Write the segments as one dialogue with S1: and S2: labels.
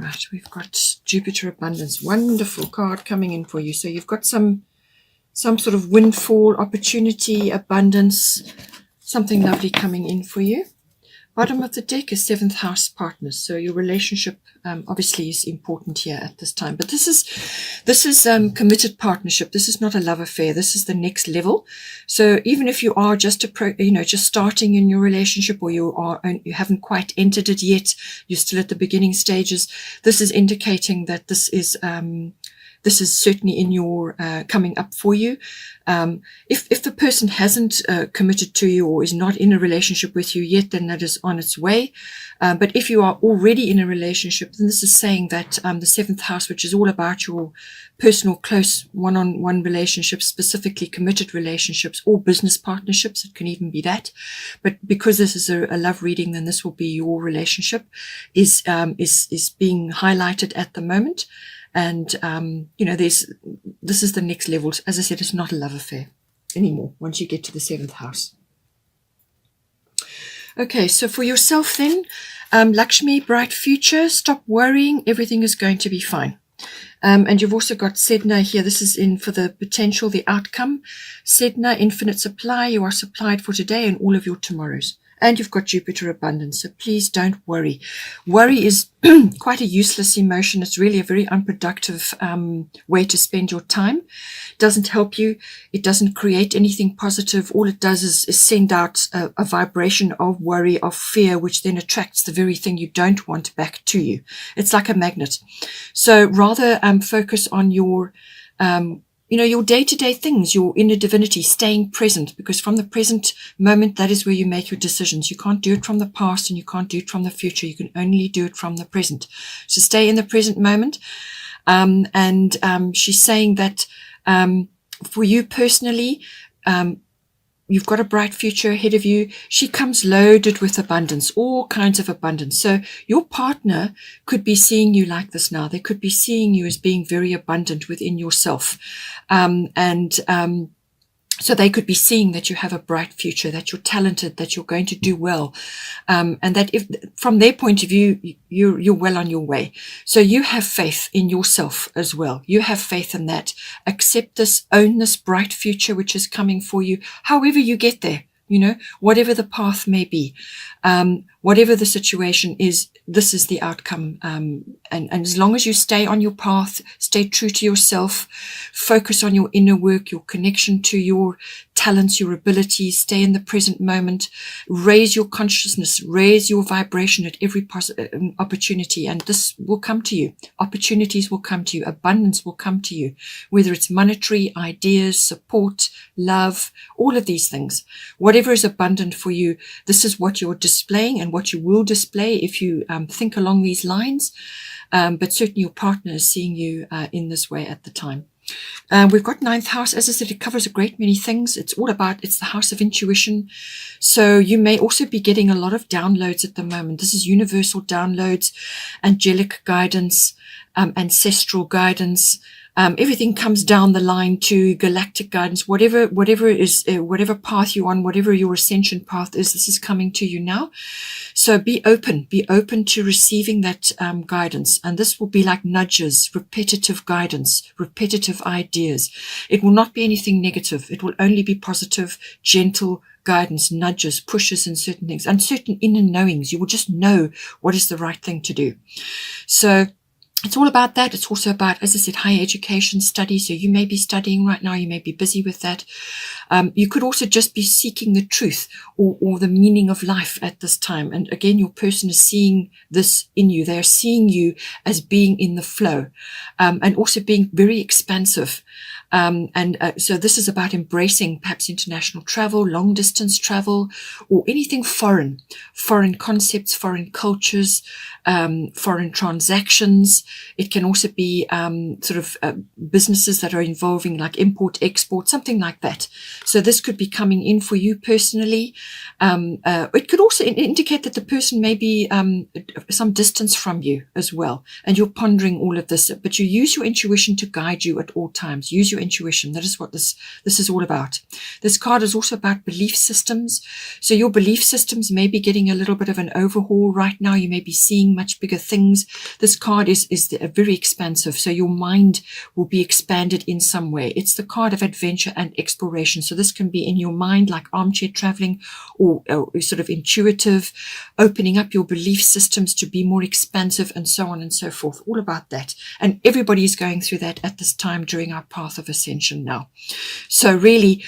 S1: Right, we've got Jupiter Abundance. Wonderful card coming in for you. So you've got some sort of windfall, opportunity, abundance, something lovely coming in for you. Bottom of the deck is 7th house partners. So your relationship obviously is important here at this time. But this is committed partnership. This is not a love affair. This is the next level. So even if you are just just starting in your relationship, or you haven't quite entered it yet, you're still at the beginning stages, this is indicating that this is certainly in your coming up for you. If the person hasn't committed to you or is not in a relationship with you yet, then that is on its way. But if you are already in a relationship, then this is saying that the 7th house, which is all about your personal, close, one-on-one relationships, specifically committed relationships or business partnerships, it can even be that. But because this is a love reading, then this will be your relationship is being highlighted at the moment. And, this is the next level. As I said, it's not a love affair anymore once you get to the 7th house. Okay, so for yourself then, Lakshmi, bright future, stop worrying, everything is going to be fine. And you've also got Sedna here. This is in for the potential, the outcome. Sedna, infinite supply. You are supplied for today and all of your tomorrows. And you've got Jupiter abundance. So please don't worry. Worry is quite a useless emotion. It's really a very unproductive way to spend your time. It doesn't help you. It doesn't create anything positive. All it does is send out a vibration of worry, of fear, which then attracts the very thing you don't want back to you. It's like a magnet. So rather focus on your your day-to-day things, your inner divinity, staying present, because from the present moment, that is where you make your decisions. You can't do it from the past and you can't do it from the future. You can only do it from the present. So stay in the present moment. She's saying that for you personally, you've got a bright future ahead of you. She comes loaded with abundance, all kinds of abundance. So your partner could be seeing you like this now. They could be seeing you as being very abundant within yourself. So they could be seeing that you have a bright future, that you're talented, that you're going to do well. And that if from their point of view, you're well on your way. So you have faith in yourself as well. You have faith in that. Accept this, own this bright future, which is coming for you. However you get there, whatever the path may be, whatever the situation is, this is the outcome. And as long as you stay on your path, stay true to yourself, focus on your inner work, your connection to your talents, your abilities, stay in the present moment, raise your consciousness, raise your vibration at every opportunity, and this will come to you. Opportunities will come to you. Abundance will come to you, whether it's monetary, ideas, support, love, all of these things. Whatever is abundant for you, this is what you're displaying and what you will display if you think along these lines. But certainly your partner is seeing you in this way at the time. We've got 9th house. As I said, it covers a great many things. It's the house of intuition. So you may also be getting a lot of downloads at the moment. This is universal downloads, angelic guidance, ancestral guidance. Everything comes down the line to galactic guidance, whatever path you're on, whatever your ascension path is, this is coming to you now. So be open to receiving that guidance. And this will be like nudges, repetitive guidance, repetitive ideas. It will not be anything negative. It will only be positive, gentle guidance, nudges, pushes in certain things, and certain inner knowings. You will just know what is the right thing to do. So it's all about that. It's also about, as I said, higher education study. So you may be studying right now. You may be busy with that. You could also just be seeking the truth or the meaning of life at this time. And again, your person is seeing this in you. They are seeing you as being in the flow, and also being very expansive. So this is about embracing perhaps international travel, long distance travel, or anything foreign concepts, foreign cultures, foreign transactions. It can also be businesses that are involving like import, export, something like that. So this could be coming in for you personally. It could also indicate that the person may be some distance from you as well, and you're pondering all of this. But you use your intuition to guide you at all times. Use your your intuition. That is what this is all about. This card is also about belief systems. So your belief systems may be getting a little bit of an overhaul right now. You may be seeing much bigger things. This card is very expansive. So your mind will be expanded in some way. It's the card of adventure and exploration. So this can be in your mind, like armchair traveling, or sort of intuitive, opening up your belief systems to be more expansive, and so on and so forth. All about that. And everybody is going through that at this time during our path of ascension now. So really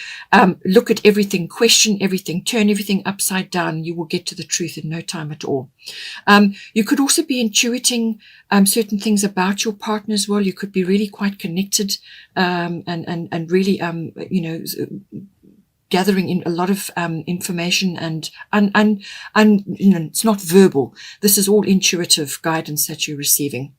S1: look at everything, question everything, turn everything upside down. You will get to the truth in no time at all. You could also be intuiting certain things about your partner as well. You could be really quite connected and really, gathering in a lot of information and it's not verbal. This is all intuitive guidance that you're receiving.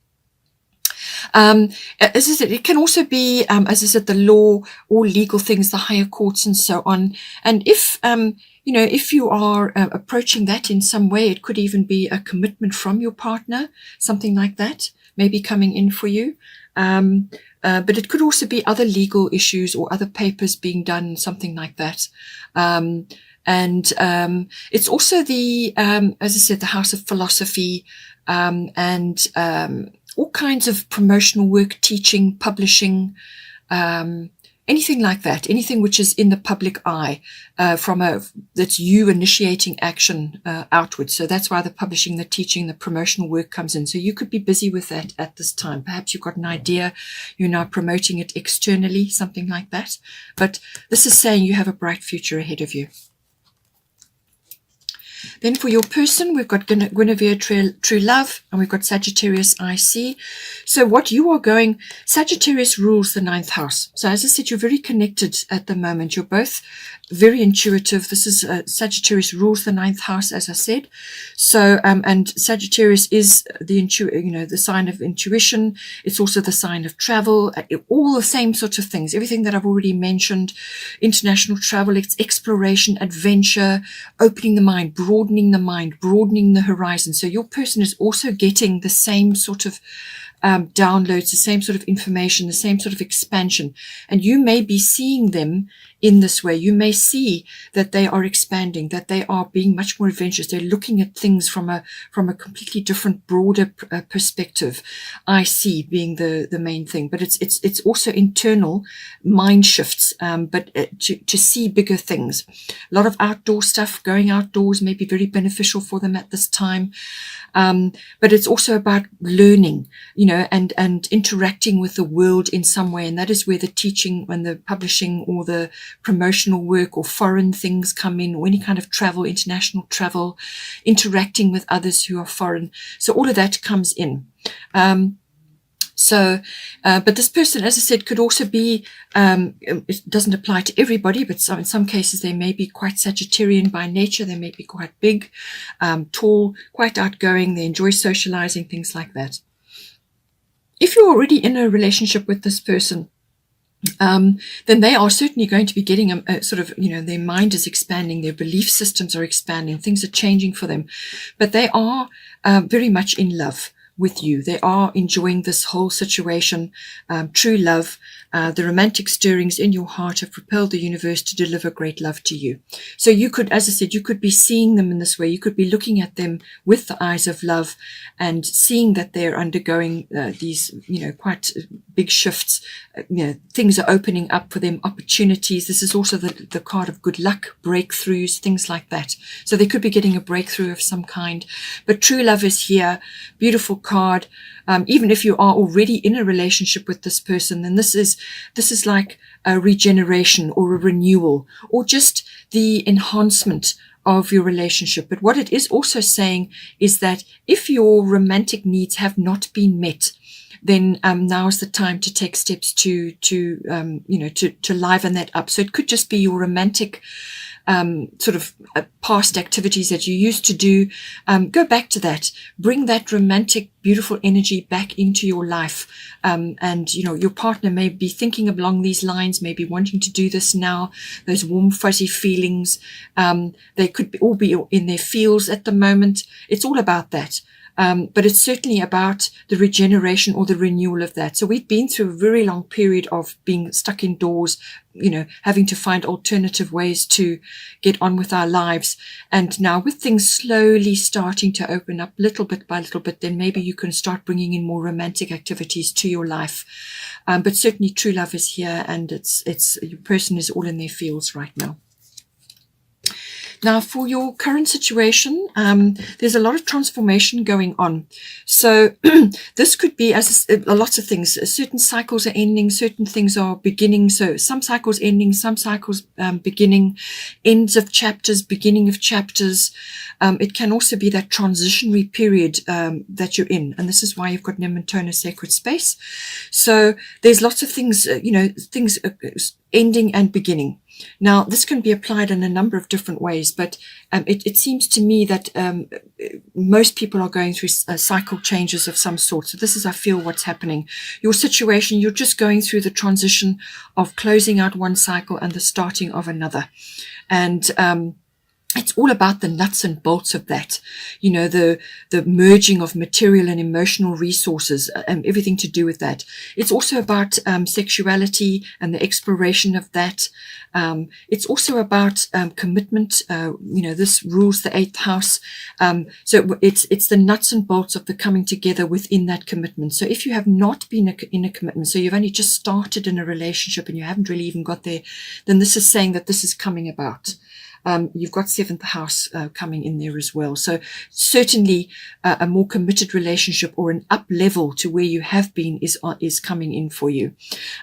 S1: As I said, it can also be, as I said, the law or legal things, the higher courts and so on. And if, if you are approaching that in some way, it could even be a commitment from your partner, something like that, maybe coming in for you. But it could also be other legal issues or other papers being done, something like that. It's also the, as I said, the house of philosophy, and all kinds of promotional work, teaching, publishing, anything like that, anything which is in the public eye, that's you initiating action outwards. So that's why the publishing, the teaching, the promotional work comes in. So you could be busy with that at this time. Perhaps you've got an idea, you're now promoting it externally, something like that. But this is saying you have a bright future ahead of you. Then for your person, we've got Guinevere, True Love, and we've got Sagittarius, IC. So what you are going, Sagittarius rules the 9th house. So as I said, you're very connected at the moment. You're both very intuitive. This is Sagittarius rules the 9th house, as I said. So, and Sagittarius is the sign of intuition. It's also the sign of travel, all the same sorts of things. Everything that I've already mentioned, international travel, it's exploration, adventure, opening the mind, broadening the mind, broadening the horizon. So your person is also getting the same sort of downloads, the same sort of information, the same sort of expansion. And you may be seeing them in this way. You may see that they are expanding, that they are being much more adventurous. They're looking at things from a completely different, broader perspective. I see being the main thing, but it's also internal mind shifts, but to see bigger things. A lot of outdoor stuff, going outdoors may be very beneficial for them at this time. But it's also about learning, and interacting with the world in some way. And that is where the teaching and the publishing or the promotional work or foreign things come in, or any kind of travel, international travel, interacting with others who are foreign. So all of that comes in. But this person, as I said, could also be, it doesn't apply to everybody, but in some cases they may be quite Sagittarian by nature. They may be quite big, tall, quite outgoing. They enjoy socializing, things like that. If you're already in a relationship with this person, then they are certainly going to be getting a sort of, their mind is expanding, their belief systems are expanding, things are changing for them, but they are very much in love with you. They are enjoying this whole situation. True love, the romantic stirrings in your heart have propelled the universe to deliver great love to you. So you could, as I said, you could be seeing them in this way. You could be looking at them with the eyes of love and seeing that they're undergoing these, quite big shifts. Things are opening up for them, opportunities. This is also the card of good luck, breakthroughs, things like that. So they could be getting a breakthrough of some kind. But true love is here. Beautiful card. Even if you are already in a relationship with this person, then this is like a regeneration or a renewal or just the enhancement of your relationship. But what it is also saying is that if your romantic needs have not been met, then now is the time to take steps to liven that up. So it could just be your romantic sort of past activities that you used to do. Go back to that. Bring that romantic, beautiful energy back into your life. And your partner may be thinking along these lines, maybe wanting to do this now. Those warm, fuzzy feelings. They could all be in their feels at the moment. It's all about that. but it's certainly about the regeneration or the renewal of that. So we've been through a very long period of being stuck indoors, having to find alternative ways to get on with our lives. And now with things slowly starting to open up little bit by little bit, then maybe you can start bringing in more romantic activities to your life. But certainly true love is here, and it's your person is all in their fields right now. Now, for your current situation, there's a lot of transformation going on. So this could be as lots of things. Certain cycles are ending, certain things are beginning. So some cycles ending, some cycles beginning, ends of chapters, beginning of chapters. It can also be that transitionary period that you're in. And this is why you've got Nementona sacred space. So there's lots of things, things ending and beginning. Now, this can be applied in a number of different ways, but it seems to me that most people are going through cycle changes of some sort. So this is, I feel, what's happening. Your situation, you're just going through the transition of closing out one cycle and the starting of another. And it's all about the nuts and bolts of that, the merging of material and emotional resources, and everything to do with that. It's also about sexuality and the exploration of that. It's also about commitment. This rules the 8th house. So it's the nuts and bolts of the coming together within that commitment. So if you have not been in a commitment, so you've only just started in a relationship and you haven't really even got there, then this is saying that this is coming about. You've got 7th house coming in there as well. So certainly a more committed relationship or an up level to where you have been is coming in for you.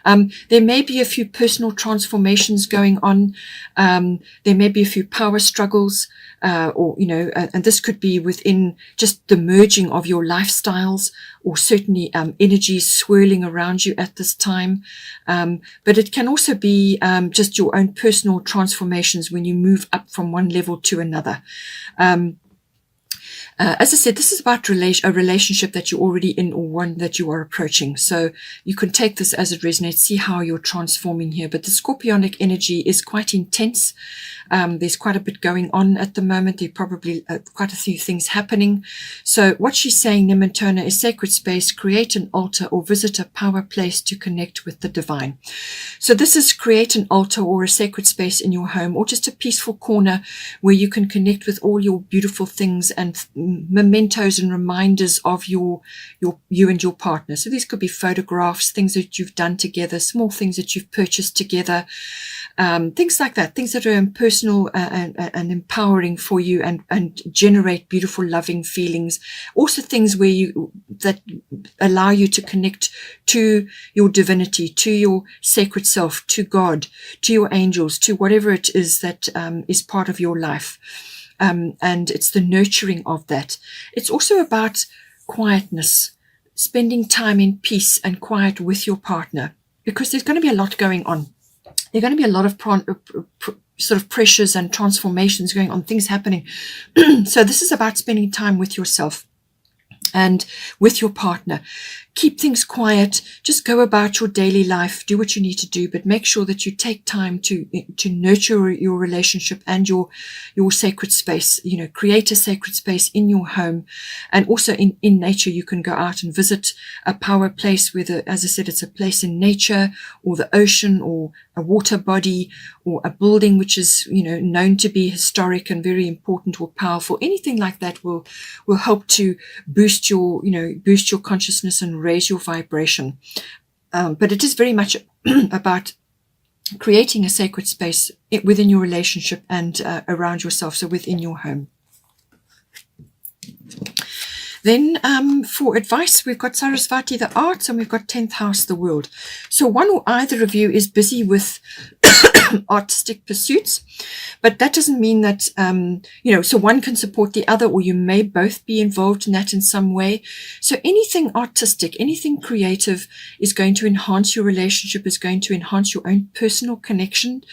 S1: There may be a few personal transformations going on. There may be a few power struggles, and this could be within just the merging of your lifestyles, or certainly energies swirling around you at this time. But it can also be just your own personal transformations when you move up from one level to another. As I said, this is about a relationship that you're already in or one that you are approaching. So you can take this as it resonates, see how you're transforming here. But the scorpionic energy is quite intense. There's quite a bit going on at the moment. There are probably quite a few things happening. So what she's saying, Nementona, is sacred space, create an altar or visit a power place to connect with the divine. So this is create an altar or a sacred space in your home, or just a peaceful corner where you can connect with all your beautiful things and mementos and reminders of you and your partner. So these could be photographs, things that you've done together, small things that you've purchased together, things like that, things that are personal and empowering for you and generate beautiful, loving feelings. Also things that allow you to connect to your divinity, to your sacred self, to God, to your angels, to whatever it is that is part of your life. And it's the nurturing of that. It's also about quietness, spending time in peace and quiet with your partner, because there's going to be a lot going on. There are going to be a lot of sort of pressures and transformations going on, things happening. So this is about spending time with yourself and with your partner. Keep things quiet. Just go about your daily life. Do what you need to do, but make sure that you take time to nurture your relationship and your sacred space. Create a sacred space in your home, and also in nature. You can go out and visit a power place, whether, as I said, it's a place in nature or the ocean or a water body or a building which is known to be historic and very important or powerful. Anything like that will help to boost your consciousness and raise your vibration. But it is very much about creating a sacred space within your relationship and around yourself, so within your home. Then for advice, we've got Sarasvati, the arts, and we've got 10th house, the world. So one or either of you is busy with artistic pursuits, but that doesn't mean that, so one can support the other, or you may both be involved in that in some way. So anything artistic, anything creative is going to enhance your relationship, is going to enhance your own personal connection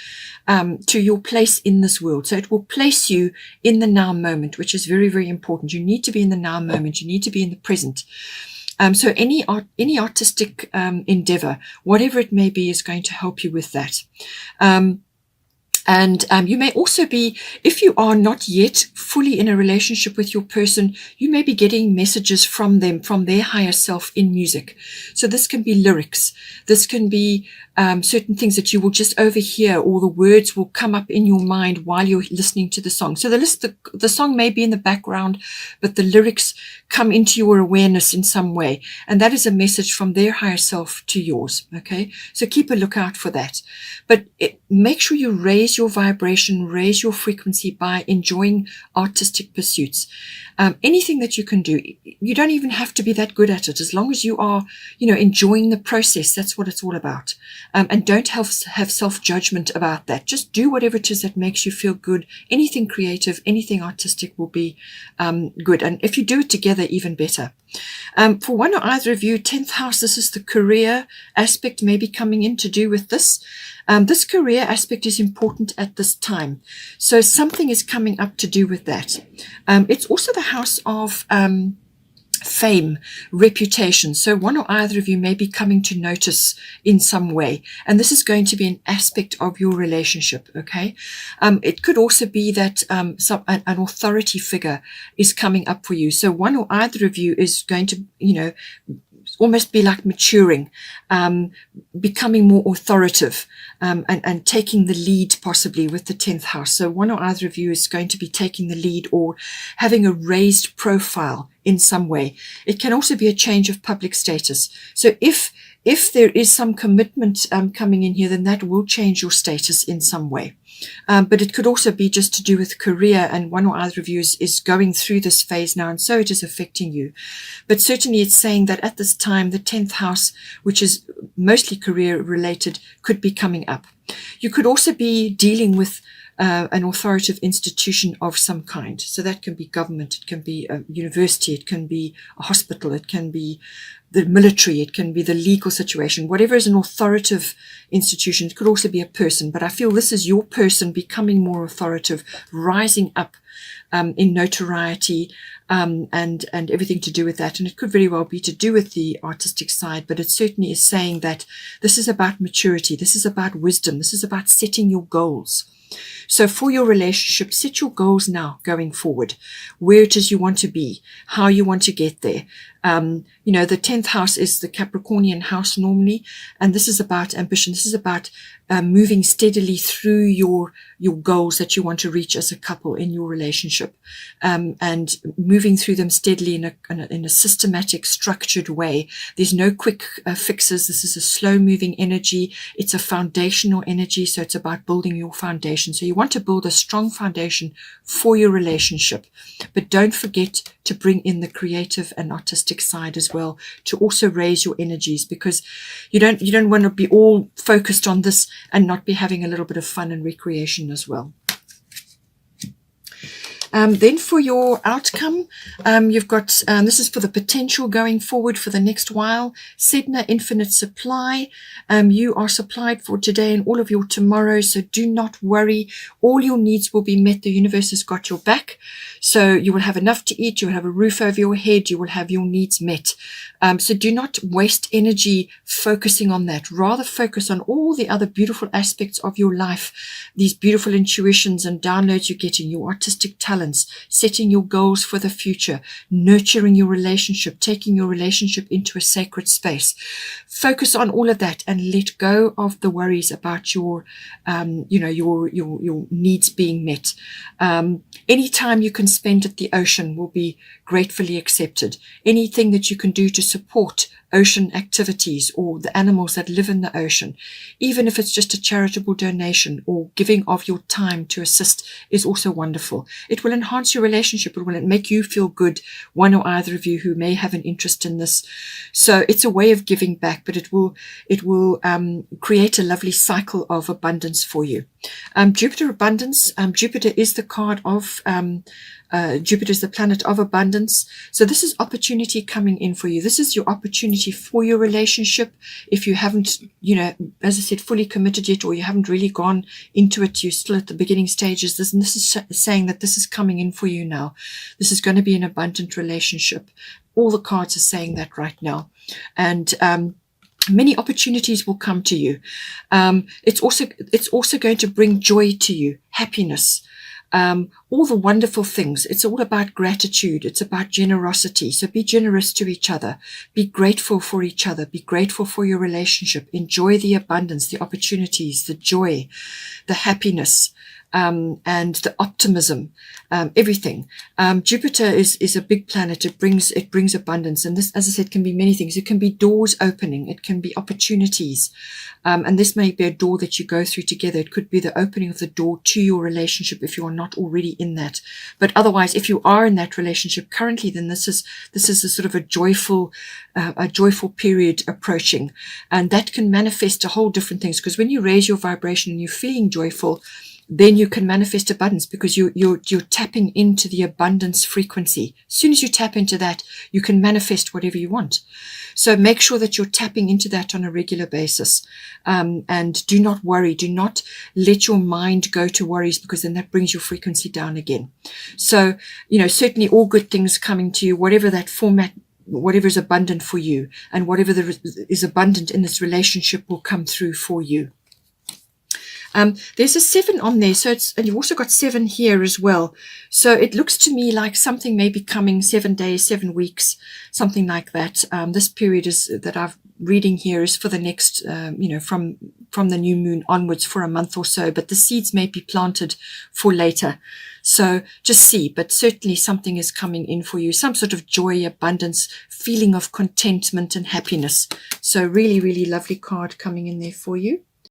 S1: to your place in this world. So it will place you in the now moment, which is very, very important. You need to be in the now moment. You need to be in the present. So any artistic endeavor, whatever it may be, is going to help you with that. And you may also be, if you are not yet fully in a relationship with your person, you may be getting messages from them, from their higher self in music. So this can be lyrics. This can be certain things that you will just overhear, or the words will come up in your mind while you're listening to the song. So the song may be in the background, but the lyrics come into your awareness in some way. And that is a message from their higher self to yours. Okay. So keep a lookout for that. But make sure you raise your vibration, raise your frequency by enjoying artistic pursuits. Anything that you can do, you don't even have to be that good at it. As long as you are, enjoying the process, that's what it's all about. And don't have self-judgment about that. Just do whatever it is that makes you feel good. Anything creative, anything artistic will be good. And if you do it together, even better. For one or either of you, 10th house, this is the career aspect maybe coming in to do with this. This career aspect is important at this time. So something is coming up to do with that. It's also the house of fame, reputation. So one or either of you may be coming to notice in some way. And this is going to be an aspect of your relationship, okay? It could also be that an authority figure is coming up for you. So one or either of you is going to, almost be like maturing, becoming more authoritative, and taking the lead possibly with the 10th house. So one or either of you is going to be taking the lead or having a raised profile in some way. It can also be a change of public status. So if there is some commitment coming in here, then that will change your status in some way. But it could also be just to do with career, and one or either of you is going through this phase now, and so it is affecting you. But certainly it's saying that at this time, the 10th house, which is mostly career related, could be coming up. You could also be dealing with an authoritative institution of some kind. So that can be government, it can be a university, it can be a hospital, it can be the military, it can be the legal situation, whatever is an authoritative institution. It could also be a person, but I feel this is your person becoming more authoritative, rising up in notoriety, and everything to do with that. And it could very well be to do with the artistic side, but it certainly is saying that this is about maturity, this is about wisdom, this is about setting your goals. So for your relationship, set your goals now going forward, where it is you want to be, how you want to get there. The 10th house is the Capricornian house normally, and this is about ambition. This is about moving steadily through your goals that you want to reach as a couple in your relationship, and moving through them steadily in a systematic, structured way. There's no quick fixes. This is a slow-moving energy. It's a foundational energy, so it's about building your foundation. So you want to build a strong foundation for your relationship, but don't forget to bring in the creative and artistic side as well, to also raise your energies, because you don't want to be all focused on this and not be having a little bit of fun and recreation as well. Then for your outcome, you've got, this is for the potential going forward for the next while. Sedna, infinite supply. You are supplied for today and all of your tomorrow, so do not worry. All your needs will be met. The universe has got your back. So you will have enough to eat. You will have a roof over your head. You will have your needs met. So do not waste energy focusing on that. Rather focus on all the other beautiful aspects of your life, these beautiful intuitions and downloads you're getting, your artistic talents, setting your goals for the future, nurturing your relationship, taking your relationship into a sacred space. Focus on all of that and let go of the worries about your needs being met. Any time you can spend at the ocean will be gratefully accepted. Anything that you can do to support ocean activities or the animals that live in the ocean, even if it's just a charitable donation or giving of your time to assist, is also wonderful. It will enhance your relationship. It will make you feel good, one or either of you who may have an interest in this. So it's a way of giving back, but it will create a lovely cycle of abundance for you. Jupiter abundance. Jupiter is the card of Jupiter is the planet of abundance. So this is opportunity coming in for you. This is your opportunity for your relationship. If you haven't, as I said, fully committed yet, or you haven't really gone into it, you're still at the beginning stages. This is saying that this is coming in for you now. This is going to be an abundant relationship. All the cards are saying that right now. And Many opportunities will come to you. It's also going to bring joy to you, happiness, all the wonderful things. It's all about gratitude. It's about generosity. So be generous to each other. Be grateful for each other. Be grateful for your relationship. Enjoy the abundance, the opportunities, the joy, the happiness, and the optimism, everything. Jupiter is a big planet. It brings abundance. And this, as I said, can be many things. It can be doors opening. It can be opportunities. And this may be a door that you go through together. It could be the opening of the door to your relationship if you are not already in that. But otherwise, if you are in that relationship currently, then this is a sort of a joyful period approaching. And that can manifest a whole different things, because when you raise your vibration and you're feeling joyful, then you can manifest abundance, because you're tapping into the abundance frequency. As soon as you tap into that, you can manifest whatever you want. So make sure that you're tapping into that on a regular basis. And do not worry. Do not let your mind go to worries, because then that brings your frequency down again. So, certainly all good things coming to you, whatever that format, whatever is abundant for you, and whatever is abundant in this relationship will come through for you. There's a 7 on there, and you've also got 7 here as well. So it looks to me like something may be coming 7 days, 7 weeks, something like that. This period that I'm reading here is for the next, from the new moon onwards for a month or so, but the seeds may be planted for later. So just see, but certainly something is coming in for you, some sort of joy, abundance, feeling of contentment and happiness. So really, really lovely card coming in there for you.